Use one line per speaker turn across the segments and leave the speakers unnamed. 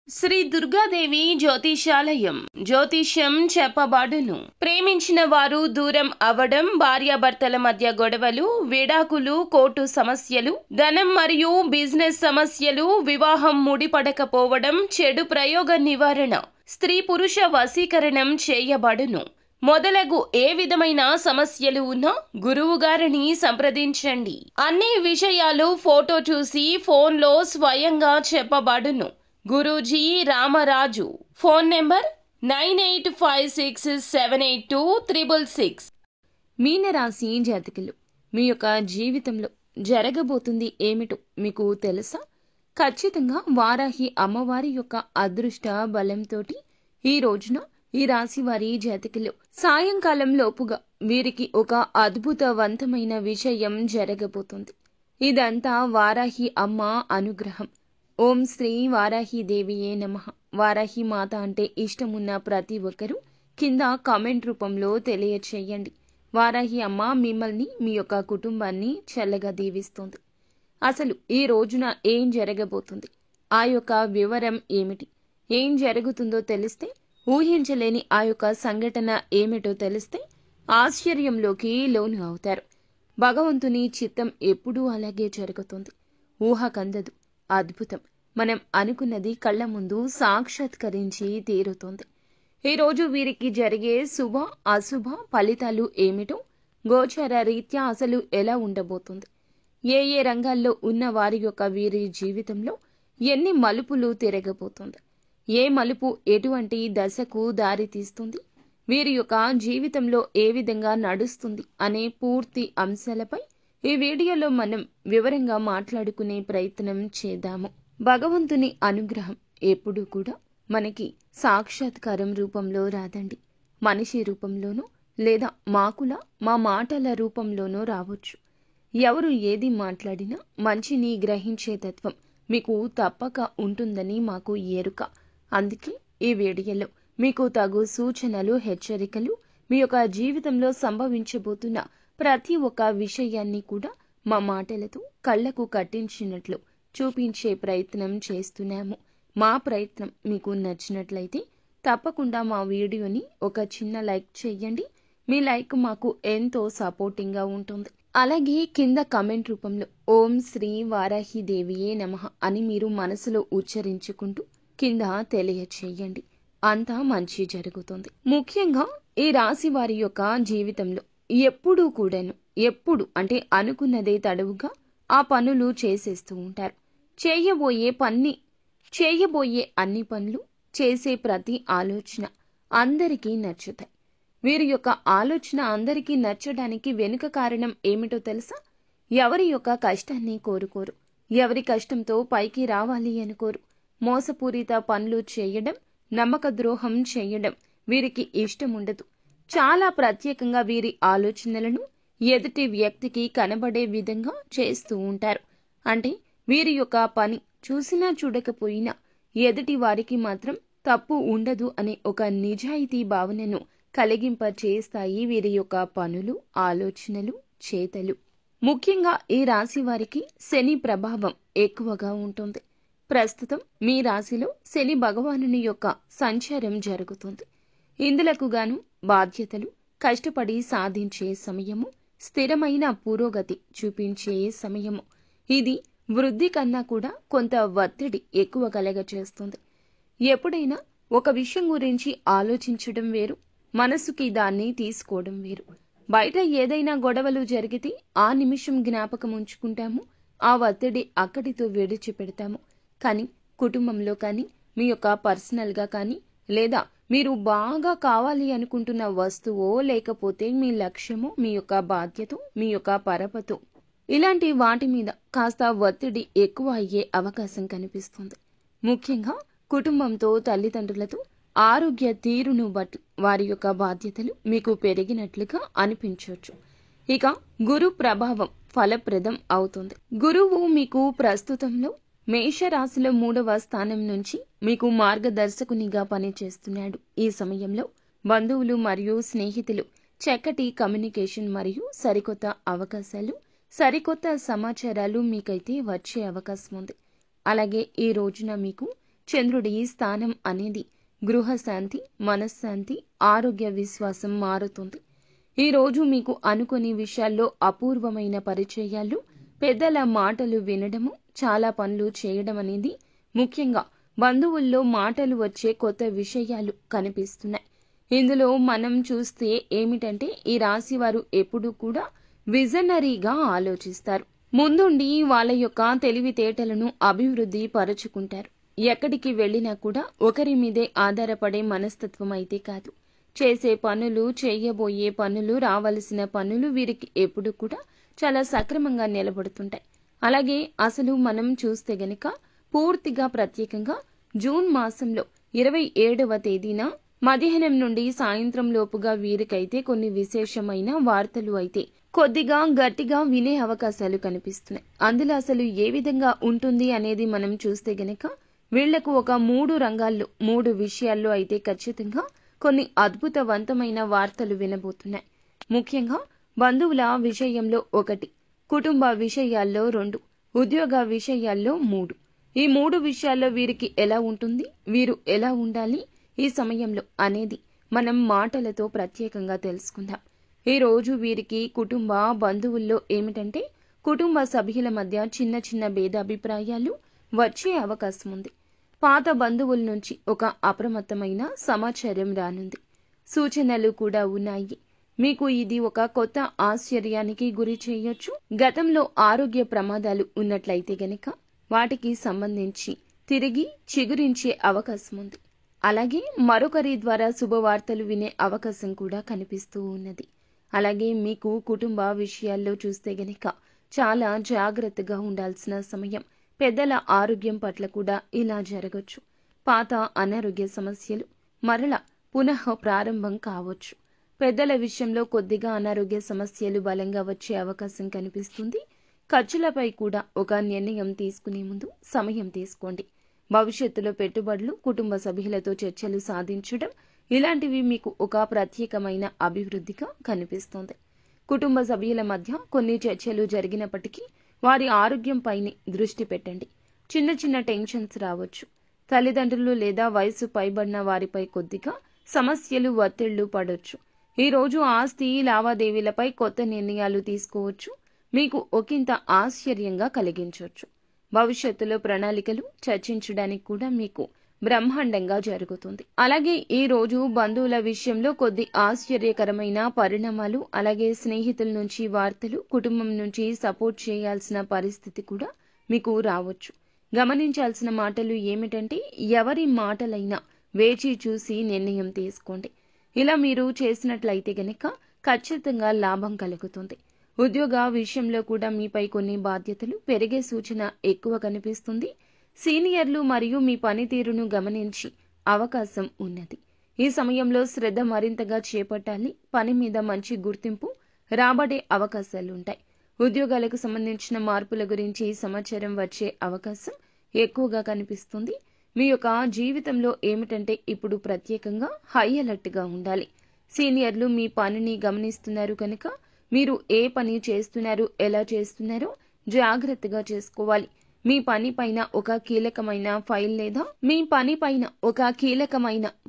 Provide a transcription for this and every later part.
శ్రీ దుర్గాదేవి జ్యోతిషాలయం జ్యోతిష్యం చెప్పబడును. ప్రేమించిన వారు దూరం అవ్వడం, భార్యాభర్తల మధ్య గొడవలు, విడాకులు, కోర్టు సమస్యలు, ధనం మరియు బిజినెస్ సమస్యలు, వివాహం ముడిపడకపోవడం, చెడు ప్రయోగ నివారణ, స్త్రీ పురుష వశీకరణం చేయబడును. మొదలగు ఏ విధమైన సమస్యలు ఉన్నా గురువు గారిని సంప్రదించండి. అన్ని విషయాలు ఫోటో చూసి ఫోన్లో స్వయంగా చెప్పబడును. గురూజీ రామరాజు. Phone number 9856782666. మీనరాశి జాతకులు, మీ యొక్క జీవితంలో జరగబోతుంది ఏమిటో మీకు తెలుసా? ఖచ్చితంగా వారాహి అమ్మవారి యొక్క అదృష్ట బలంతో ఈ రోజున ఈ రాశి వారి జాతకులు సాయంకాలం లోపుగా వీరికి ఒక అద్భుతవంతమైన విషయం జరగబోతుంది. ఇదంతా వారాహి అమ్మ అనుగ్రహం. ఓం శ్రీ వారాహి దేవియే నమః. వారాహి మాత అంటే ఇష్టమున్న ప్రతి ఒక్కరూ కింద కామెంట్ రూపంలో తెలియచేయండి. వారాహి అమ్మ మిమ్మల్ని, మీ యొక్క కుటుంబాన్ని చల్లగా దీవిస్తుంది. అసలు ఈ రోజున ఏం జరగబోతుంది, ఆ యొక్క వివరం ఏమిటి, ఏం జరుగుతుందో తెలిస్తే, ఊహించలేని ఆ యొక్క సంఘటన ఏమిటో తెలిస్తే ఆశ్చర్యంలోకి లోను అవుతారు. భగవంతుని చిత్తం ఎప్పుడూ అలాగే జరుగుతుంది. ఊహకందదు అద్భుతం. మనం అనుకున్నది కళ్ళ ముందు సాక్షాత్కరించి తీరుతుంది. ఈరోజు వీరికి జరిగే శుభ అశుభ ఫలితాలు ఏమిటో గోచర రీత్యా అసలు ఎలా ఉండబోతుంది, ఏ ఏ రంగాల్లో ఉన్న వారి యొక్క వీరి జీవితంలో ఎన్ని మలుపులు తిరగబోతుంది, ఏ మలుపు ఎటువంటి దశకు దారి తీస్తుంది, వీరి యొక్క జీవితంలో ఏ విధంగా నడుస్తుంది అనే పూర్తి అంశాలపై ఈ వీడియోలో మనం వివరంగా మాట్లాడుకునే ప్రయత్నం చేద్దాము. భగవంతుని అనుగ్రహం ఎప్పుడూ కూడా మనకి సాక్షాత్కారం రూపంలో రాదండి. మనిషి రూపంలోనో లేదా మా మాటల రూపంలోనో రావచ్చు. ఎవరు ఏది మాట్లాడినా మంచిని గ్రహించే తత్వం మీకు తప్పక ఉంటుందని మాకు ఎరుక. అందుకే ఈ వీడియోలో మీకు తగు సూచనలు, హెచ్చరికలు, మీ యొక్క జీవితంలో సంభవించబోతున్న ప్రతి ఒక్క విషయాన్ని కూడా మా మాటలతో కళ్లకు కట్టించినట్లు చూపించే ప్రయత్నం చేస్తున్నాము. మా ప్రయత్నం మీకు నచ్చినట్లయితే తప్పకుండా మా వీడియోని ఒక చిన్న లైక్ చేయండి. మీ లైక్ మాకు ఎంతో సపోర్టింగ్గా ఉంటుంది. అలాగే కింద కమెంట్ రూపంలో ఓం శ్రీ వారాహి దేవియే నమః అని మీరు మనసులో ఉచ్చరించుకుంటూ కింద తెలియచేయండి. అంతా మంచి జరుగుతుంది. ముఖ్యంగా ఈ రాశి వారి యొక్క జీవితంలో ఎప్పుడూ అంటే అనుకున్నదే తడవుగా ఆ పనులు చేసేస్తూ ఉంటారు. చేయబోయే అన్ని పనులు, చేసే ప్రతి ఆలోచన అందరికీ నచ్చుతాయి. వీరి యొక్క ఆలోచన అందరికీ నచ్చడానికి వెనుక కారణం ఏమిటో తెలుసా? ఎవరి యొక్క కష్టాన్ని కోరుకోరు, ఎవరి కష్టంతో పైకి రావాలి అనుకోరు. మోసపూరిత పనులు చేయడం, నమ్మక ద్రోహం చేయడం వీరికి ఇష్టం ఉండదు. చాలా ప్రత్యేకంగా వీరి ఆలోచనలను ఎదుటి వ్యక్తికి కనబడే విధంగా చేస్తూ ఉంటారు. అంటే వీరి యొక్క పని చూసినా చూడకపోయినా ఎదుటి వారికి మాత్రం తప్పు ఉండదు అనే ఒక నిజాయితీ భావనను కలిగింపచేస్తాయి వీరి యొక్క పనులు, ఆలోచనలు, చేతలు. ముఖ్యంగా ఈ రాశి వారికి శని ప్రభావం ఎక్కువగా ఉంటుంది. ప్రస్తుతం మీ రాశిలో శని భగవానుని యొక్క సంచారం జరుగుతుంది. ఇందులకు గాను బాధ్యతలు, కష్టపడి సాధించే సమయము, స్థిరమైన పురోగతి చూపించే సమయము. ఇది వృద్ధి కన్నా కూడా కొంత ఒత్తిడి ఎక్కువ కలగచేస్తుంది. ఎప్పుడైనా ఒక విషయం గురించి ఆలోచించడం వేరు, మనసుకి దాన్ని తీసుకోవడం వేరు. బయట ఏదైనా గొడవలు జరిగితే ఆ నిమిషం జ్ఞాపకం ఉంచుకుంటాము, ఆ ఒత్తిడి అక్కడితో విడిచిపెడతాము. కానీ కుటుంబంలో కానీ, మీ యొక్క పర్సనల్గా కానీ, లేదా మీరు బాగా కావాలి అనుకుంటున్న వస్తువో, లేకపోతే మీ లక్ష్యమో, మీ యొక్క బాధ్యత, మీ యొక్క పరపతో, ఇలాంటి వాటి మీద కాస్త ఒత్తిడి ఎక్కువ అయ్యే అవకాశం కనిపిస్తుంది. ముఖ్యంగా కుటుంబంతో, తల్లిదండ్రులతో ఆరోగ్య తీరును బట్టి వారి యొక్క బాధ్యతలు మీకు పెరిగినట్లుగా అనిపించవచ్చు. ఇక గురు ప్రభావం ఫలప్రదం అవుతుంది. గురువు మీకు ప్రస్తుతంలో మేషరాశిలో 3వ స్థానం నుంచి మీకు మార్గదర్శకునిగా పనిచేస్తున్నాడు. ఈ సమయంలో బంధువులు మరియు స్నేహితులు చక్కటి కమ్యూనికేషన్ మరియు సరికొత్త అవకాశాలు, సరికొత్త సమాచారాలు మీకైతే వచ్చే అవకాశం ఉంది. అలాగే ఈ రోజున మీకు చంద్రుడి స్థానం అనేది గృహశాంతి, మనశ్శాంతి, ఆరోగ్య విశ్వాసం మారుతుంది. ఈరోజు మీకు అనుకోని విషయాల్లో అపూర్వమైన పరిచయాలు, పెద్దల మాటలు వినడము, చాలా పనులు చేయడం అనేది, ముఖ్యంగా బంధువుల్లో మాటలు వచ్చే కొత్త విషయాలు కనిపిస్తున్నాయి. ఇందులో మనం చూస్తే ఏమిటంటే ఈ రాశి వారు ఎప్పుడూ కూడా విజనరీగా ఆలోచిస్తారు. ముందుండి వాళ్ళ యొక్క తెలివితేటలను అభివృద్ధి పరుచుకుంటారు. ఎక్కడికి వెళ్ళినా కూడా ఒకరి మీదే ఆధారపడే మనస్తత్వం అయితే కాదు. చేసే పనులు, చేయబోయే పనులు, రావలసిన పనులు వీరికి ఎప్పుడు కూడా చాలా సక్రమంగా నిలబడుతుంటాయి. అలాగే అసలు మనం చూస్తే గనక పూర్తిగా ప్రత్యేకంగా జూన్ మాసంలో 27వ తేదీన మధ్యాహ్నం నుండి సాయంత్రం లోపుగా వీరికైతే కొన్ని విశేషమైన వార్తలు అయితే కొద్దిగా గట్టిగా వినే అవకాశాలు కనిపిస్తున్నాయి. అందులో అసలు ఏ విధంగా ఉంటుంది అనేది మనం చూస్తే గనక వీళ్లకు ఒక 3 రంగాల్లో 3 విషయాల్లో అయితే ఖచ్చితంగా కొన్ని అద్భుతవంతమైన వార్తలు వినబోతున్నాయి. ముఖ్యంగా బంధువుల విషయంలో 1, కుటుంబ విషయాల్లో 2, ఉద్యోగ విషయాల్లో 3. ఈ 3 విషయాల్లో వీరికి ఎలా ఉంటుంది, వీరు ఎలా ఉండాలి ఈ సమయంలో అనేది మనం మాటలతో ప్రత్యేకంగా తెలుసుకుందాం. ఈ రోజు వీరికి కుటుంబ బంధువుల్లో ఏమిటంటే కుటుంబ సభ్యుల మధ్య చిన్న చిన్న భేదాభిప్రాయాలు వచ్చే అవకాశం ఉంది. పాత బంధువుల నుంచి ఒక అప్రమత్తమైన సమాచారం రానుంది. సూచనలు కూడా ఉన్నాయి. మీకు ఇది ఒక కొత్త ఆశ్చర్యానికి గురి చేయొచ్చు. గతంలో ఆరోగ్య ప్రమాదాలు ఉన్నట్లయితే గనక వాటికి సంబంధించి తిరిగి చిగురించే అవకాశం ఉంది. అలాగే మరొకరి ద్వారా శుభవార్తలు వినే అవకాశం కూడా కనిపిస్తూ ఉన్నది. అలాగే మీకు కుటుంబ విషయాల్లో చూస్తే గనక చాలా జాగ్రత్తగా ఉండాల్సిన సమయం. పెద్దల ఆరోగ్యం పట్ల కూడా ఇలా జరగచ్చు. పాత అనారోగ్య సమస్యలు మరలా పునః ప్రారంభం కావచ్చు. పెద్దల విషయంలో కొద్దిగా అనారోగ్య సమస్యలు బలంగా వచ్చే అవకాశం కనిపిస్తుంది. ఖర్చులపై కూడా ఒక నిర్ణయం తీసుకునే ముందు సమయం తీసుకోండి. భవిష్యత్తులో పెట్టుబడులు, కుటుంబ సభ్యులతో చర్చలు సాధించడం ఇలాంటివి మీకు ఒక ప్రత్యేకమైన అభివృద్ధిగా కనిపిస్తోంది. కుటుంబ సభ్యుల మధ్య కొన్ని చర్చలు జరిగినప్పటికీ వారి ఆరోగ్యంపైనే దృష్టి పెట్టండి. చిన్న చిన్న టెన్షన్స్ రావచ్చు. తల్లిదండ్రులు లేదా వయసు పైబడిన వారిపై కొద్దిగా సమస్యలు, ఒత్తిళ్లు పడొచ్చు. ఈ రోజు ఆస్తి లావాదేవీలపై కొత్త నిర్ణయాలు తీసుకోవచ్చు. మీకు ఒకంత ఆశ్చర్యంగా కలిగించవచ్చు. భవిష్యత్తులో ప్రణాళికలు చర్చించడానికి కూడా మీకు బ్రహ్మాండంగా జరుగుతుంది. అలాగే ఈ రోజు బంధువుల విషయంలో కొద్ది ఆశ్చర్యకరమైన పరిణామాలు, అలాగే స్నేహితుల నుంచి వార్తలు, కుటుంబం నుంచి సపోర్ట్ చేయాల్సిన పరిస్థితి కూడా మీకు రావచ్చు. గమనించాల్సిన మాటలు ఏమిటంటే ఎవరి మాటలైనా వేచి చూసి నిర్ణయం తీసుకోండి. ఇలా మీరు చేసినట్లయితే గనక ఖచ్చితంగా లాభం కలుగుతుంది. ఉద్యోగ విషయంలో కూడా మీపై కొన్ని బాధ్యతలు పెరిగే సూచన ఎక్కువ కనిపిస్తుంది. సీనియర్లు మరియు మీ పనితీరును గమనించి అవకాశం ఉన్నది. ఈ సమయంలో శ్రద్ధ మరింతగా చేపట్టాలి. పని మీద మంచి గుర్తింపు రాబడే అవకాశాలుంటాయి. ఉద్యోగాలకు సంబంధించిన మార్పుల గురించి సమాచారం వచ్చే అవకాశం ఎక్కువగా కనిపిస్తుంది. మీ యొక్క జీవితంలో ఏమిటంటే ఇప్పుడు ప్రత్యేకంగా హై అలర్ట్గా ఉండాలి. సీనియర్లు మీ పనిని గమనిస్తున్నారు కనుక మీరు ఏ పని చేస్తున్నారు, ఎలా చేస్తున్నారో జాగ్రత్తగా చేసుకోవాలి. మీ పని పైన ఒక కీలకమైన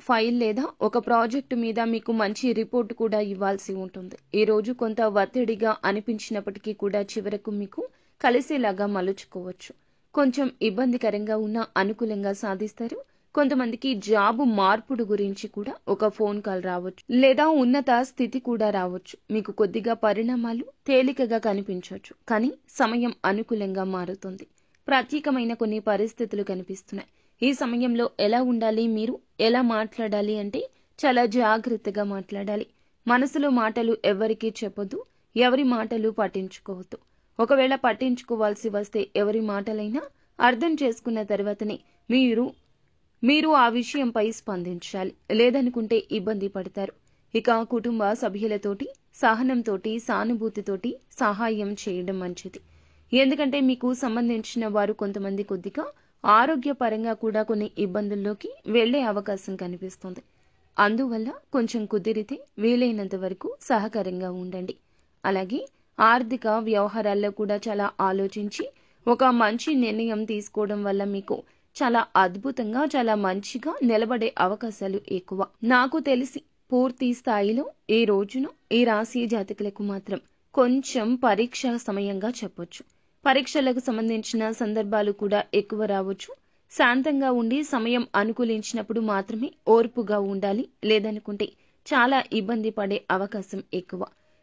ఫైల్ లేదా ఒక ప్రాజెక్టు మీద మీకు మంచి రిపోర్ట్ కూడా ఇవ్వాల్సి ఉంటుంది. ఈ రోజు కొంత ఒత్తిడిగా అనిపించినప్పటికీ కూడా చివరకు మీకు కలిసేలాగా మలుచుకోవచ్చు. కొంచెం ఇబ్బందికరంగా ఉన్నా అనుకూలంగా సాధిస్తారు. కొంతమందికి జాబు మార్పుడు గురించి కూడా ఒక ఫోన్ కాల్ రావచ్చు, లేదా ఉన్నత స్థితి కూడా రావచ్చు. మీకు కొద్దిగా పరిణామాలు తేలికగా కనిపించవచ్చు, కానీ సమయం అనుకూలంగా మారుతుంది. ప్రత్యేకమైన కొన్ని పరిస్థితులు కనిపిస్తున్నాయి. ఈ సమయంలో ఎలా ఉండాలి, మీరు ఎలా మాట్లాడాలి అంటే చాలా జాగ్రత్తగా మాట్లాడాలి. మనసులో మాటలు ఎవరికీ చెప్పొద్దు, ఎవరి మాటలు పట్టించుకోవద్దు. ఒకవేళ పట్టించుకోవాల్సి వస్తే ఎవరి మాటలైనా అర్థం చేసుకున్న తర్వాతనే మీరు ఆ విషయంపై స్పందించాలి. లేదనుకుంటే ఇబ్బంది పడతారు. ఇక కుటుంబ సభ్యులతోటి సహనంతోటి, సానుభూతితోటి సహాయం చేయడం మంచిది. ఎందుకంటే మీకు సంబంధించిన వారు కొంతమంది కొద్దిగా ఆరోగ్యపరంగా కూడా కొన్ని ఇబ్బందుల్లోకి వెళ్లే అవకాశం కనిపిస్తుంది. అందువల్ల కొంచెం కుదిరితే వీలైనంత వరకు సహకారంగా ఉండండి. అలాగే ఆర్థిక వ్యవహారాల్లో కూడా చాలా ఆలోచించి ఒక మంచి నిర్ణయం తీసుకోవడం వల్ల మీకు చాలా అద్భుతంగా, చాలా మంచిగా నిలబడే అవకాశాలు ఎక్కువ. నాకు తెలిసి పూర్తి స్థాయిలో ఈ రోజును ఈ రాశి జాతకులకు మాత్రం కొంచెం పరీక్ష సమయంగా చెప్పొచ్చు. పరీక్షలకు సంబంధించిన సందర్భాలు కూడా ఎక్కువ రావచ్చు. శాంతంగా ఉండి సమయం అనుకూలించినప్పుడు మాత్రమే ఓర్పుగా ఉండాలి. లేదనుకుంటే చాలా ఇబ్బంది పడే అవకాశం ఎక్కువ.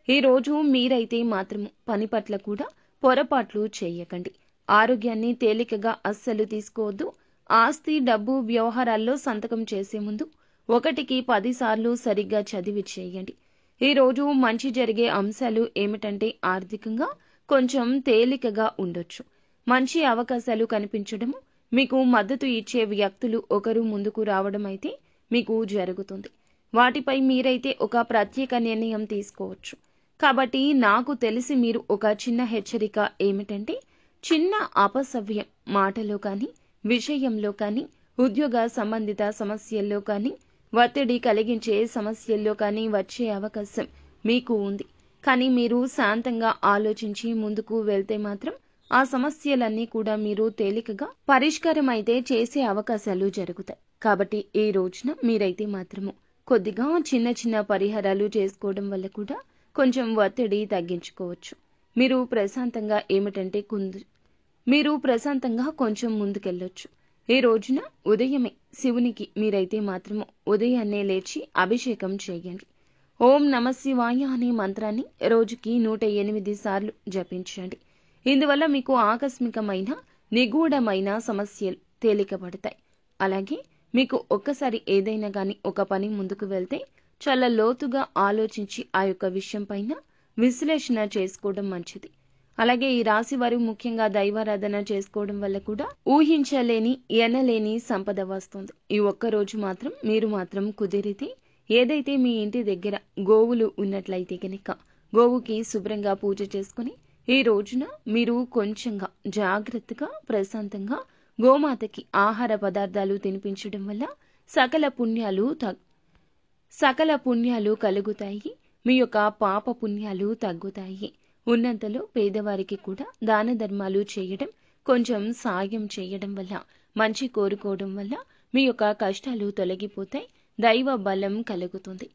ఈ రోజు మీరైతే మాత్రం పని పట్ల కూడా పొరపాట్లు చేయకండి. ఆరోగ్యాన్ని తేలికగా అస్సలు తీసుకోవద్దు. ఆస్తి, డబ్బు వ్యవహారాల్లో సంతకం చేసే ముందు 1కి 10 సార్లు సరిగ్గా చదివి చేయండి. ఈ రోజు మంచి జరిగే అంశాలు ఏమిటంటే ఆర్థికంగా కొంచెం తేలికగా ఉండొచ్చు. మంచి అవకాశాలు కనిపించడము, మీకు మద్దతు ఇచ్చే వ్యక్తులు ఒకరు ముందుకు రావడం అయితే మీకు జరుగుతుంది. వాటిపై మీరైతే ఒక ప్రత్యేక నిర్ణయం తీసుకోవచ్చు. కాబట్టి నాకు తెలిసి మీరు ఒక చిన్న హెచ్చరిక ఏమిటంటే, చిన్న అపసవ్యం మాటలో కానీ, విషయంలో కానీ, ఉద్యోగ సంబంధిత సమస్యల్లో కానీ, ఒత్తిడి కలిగించే సమస్యల్లో కానీ వచ్చే అవకాశం మీకు ఉంది. కానీ మీరు శాంతంగా ఆలోచించి ముందుకు వెళ్తే మాత్రం ఆ సమస్యలన్నీ కూడా మీరు తేలికగా పరిష్కారం అయితే చేసే అవకాశాలు జరుగుతాయి. కాబట్టి ఈ రోజున మీరైతే మాత్రము కొద్దిగా చిన్న చిన్న పరిహారాలు చేసుకోవడం వల్ల కూడా కొంచెం ఒత్తిడి తగ్గించుకోవచ్చు. మీరు ప్రశాంతంగా కొంచెం ముందుకెళ్ళొచ్చు. ఈ రోజున ఉదయమే శివునికి మీరైతే మాత్రము ఉదయాన్నే లేచి అభిషేకం చేయండి. ఓం నమఃశివాయ అనే మంత్రాన్ని రోజుకి 108 సార్లు జపించండి. ఇందువల్ల మీకు ఆకస్మికమైన నిగూఢమైన సమస్యలు తేలికపడతాయి. అలాగే మీకు ఒక్కసారి ఏదైనా కానీ ఒక పని ముందుకు వెళ్తే చాలా లోతుగా ఆలోచించి ఆ యొక్క విషయం పైన విశ్లేషణ చేసుకోవడం మంచిది. అలాగే ఈ రాశి వారు ముఖ్యంగా దైవారాధన చేసుకోవడం వల్ల కూడా ఊహించలేని, ఎనలేని సంపద వస్తుంది. ఈ ఒక్క రోజు మాత్రం మీరు మాత్రం కుదిరితే ఏదైతే మీ ఇంటి దగ్గర గోవులు ఉన్నట్లయితే కనుక గోవుకి శుభ్రంగా పూజ చేసుకుని ఈ రోజున మీరు కొంచెంగా జాగ్రత్తగా, ప్రశాంతంగా గోమాతకి ఆహార పదార్థాలు తినిపించడం వల్ల సకల పుణ్యాలు కలుగుతాయి. మీ యొక్క పాప పుణ్యాలు తగ్గుతాయి. ఉన్నంతలో పేదవారికి కూడా దాన ధర్మాలు చేయడం, కొంచెం సాయం చేయడం వల్ల, మంచి కోరుకోవడం వల్ల మీ యొక్క కష్టాలు తొలగిపోతాయి. దైవ బలం కలుగుతుంది.